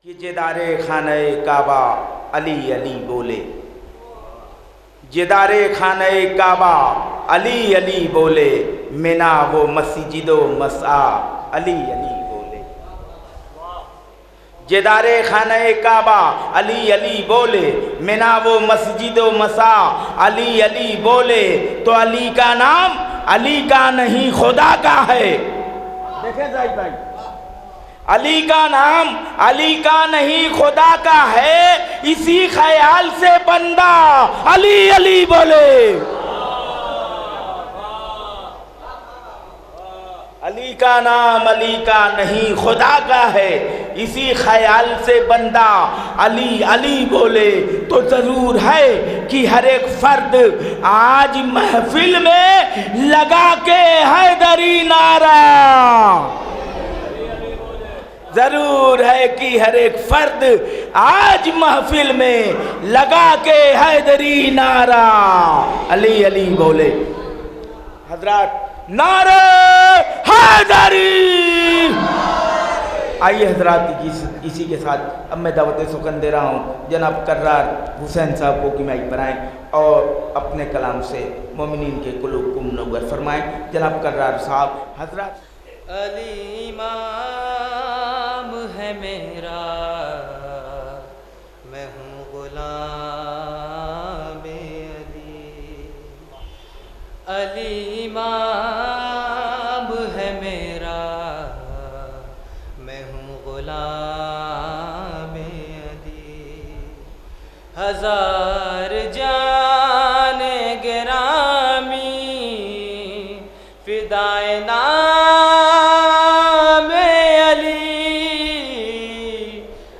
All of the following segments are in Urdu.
کہ جدارِ خانہ کعبہ علی علی بولے، جدارِ خانہ کعبہ علی علی بولے، منا وہ مسجد و مسعی علی علی بولے۔ جدارِ خانہ کعبہ علی علی بولے، منا وہ مسجد و مسعی علی علی بولے، تو علی کا نام علی کا نہیں خدا کا ہے۔ دیکھیں زاہد بھائی، علی کا نام علی کا نہیں خدا کا ہے، اسی خیال سے بندہ علی علی بولے۔ علی کا نام علی کا نہیں خدا کا ہے، اسی خیال سے بندہ علی علی بولے۔ تو ضرور ہے کہ ہر ایک فرد آج محفل میں لگا کے حیدری نعرہ، ضرور ہے کہ ہر ایک فرد آج محفل میں لگا کے حیدری نعرہ علی علی بولے۔ حضرات نعرہ حیدری! آئیے حضرات، اسی کے ساتھ اب میں دعوت سخن دے رہا ہوں جناب کرار حسین صاحب کو کہ مائک پر آئیں اور اپنے کلام سے مومنین کے قلوب کو منور فرمائیں۔ جناب کرار صاحب۔ حضرات علی امام ہے میرا، میں ہوں غلام علی۔ علی امام ہے میرا، میں ہوں غلام علی۔ ہزار جان گرامی فدائے نام علی۔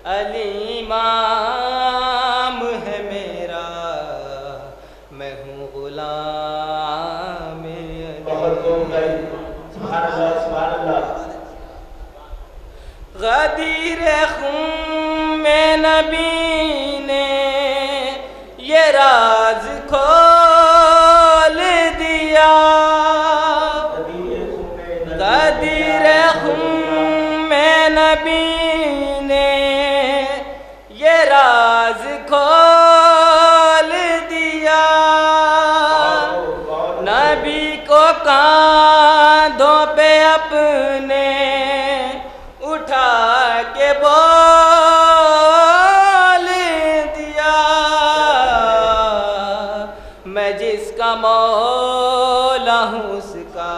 علی امام ہے میرا، میں ہوں غلام علی۔ غدیر خون میں نبی نے یہ راز کھول دیا، غدیر خون میں نبی نے یہ راز کھول دیا۔ نبی کو کاندھوں پہ اپنے اٹھا کے بول دیا، میں جس کا مولا ہوں اس کا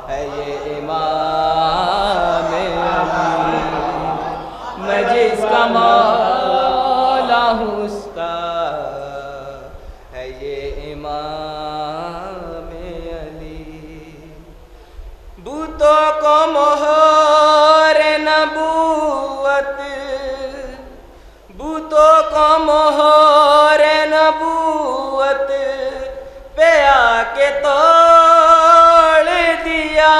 ہے یہ امام علی۔ میں جس کا مولا ہوں اس کا ہے یہ امام علی۔ بتوں کو مہر نبوت، بتوں کو مہر نبوت پہ آ کے توڑ دیا۔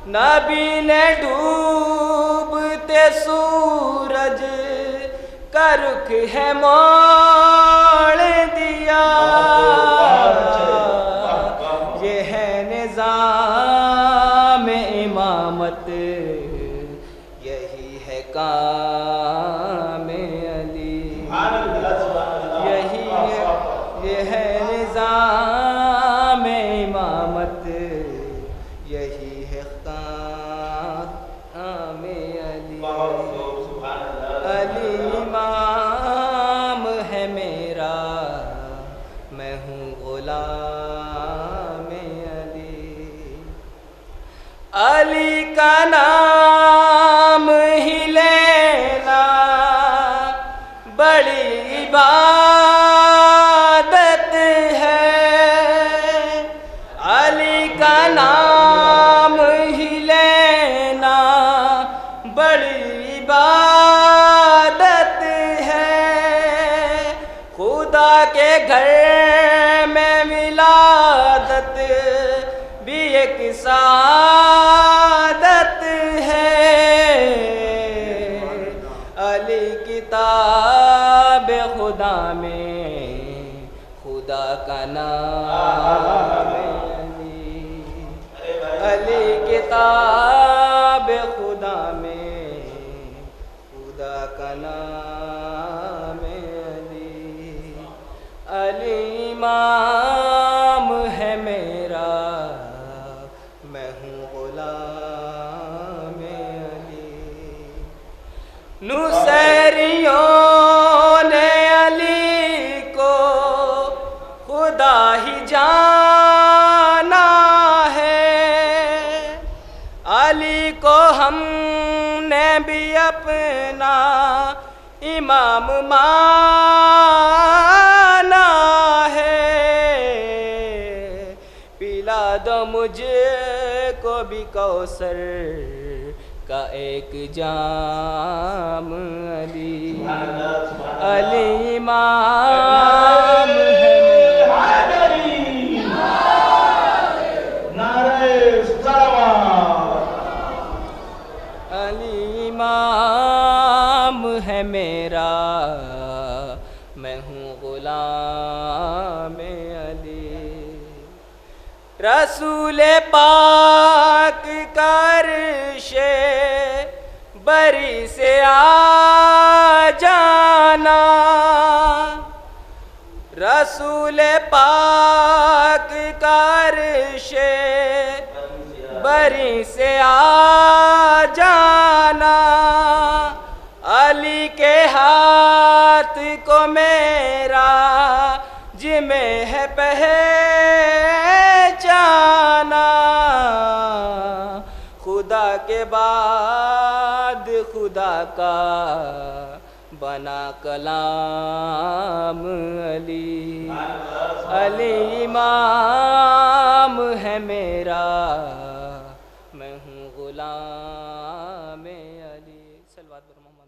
نبی نے ڈوبتے سورج کا رخ ہے موڑ دیا۔ یہ ہے نظام امامت، یہی ہے کام علی۔ یہ ہے نظام امامت، یہی ہے کام علی۔ علی امام ہے میرا، میں ہوں غلام علی۔ علی کا نام ہی لینا بڑی عبادت ہے، علی کا نام ہی لینا بڑی عبادت ہے۔ خدا کے گھر میں ولادت بھی ایک سعادت ہے۔ علی کتاب خدا میں خدا کا نام علی۔ علی کتاب خدا میں کا نام علی، علی امام ہے میرا، میں ہوں غلام علی۔ نصیریوں نے علی کو خدا ہی جانا ہے، علی کو ہم نے بھی اپنا امام مانا ہے، پلا دو مجھ کو بھی کوثر کا ایک جام علی، علی امام ہے علی امام ہے میرا، میں ہوں غلام علی۔ رسول پاک کا عرش بری سے آ جانا، رسول پاک کا عرش بری سے آ جانا، علی کے ہاتھ کو میرا جمیں ہے پہچانا، خدا کے بعد خدا کا بنا کلام علی، علی امام ہے میرا، میں ہوں غلام علی۔ صلوات بر محمد۔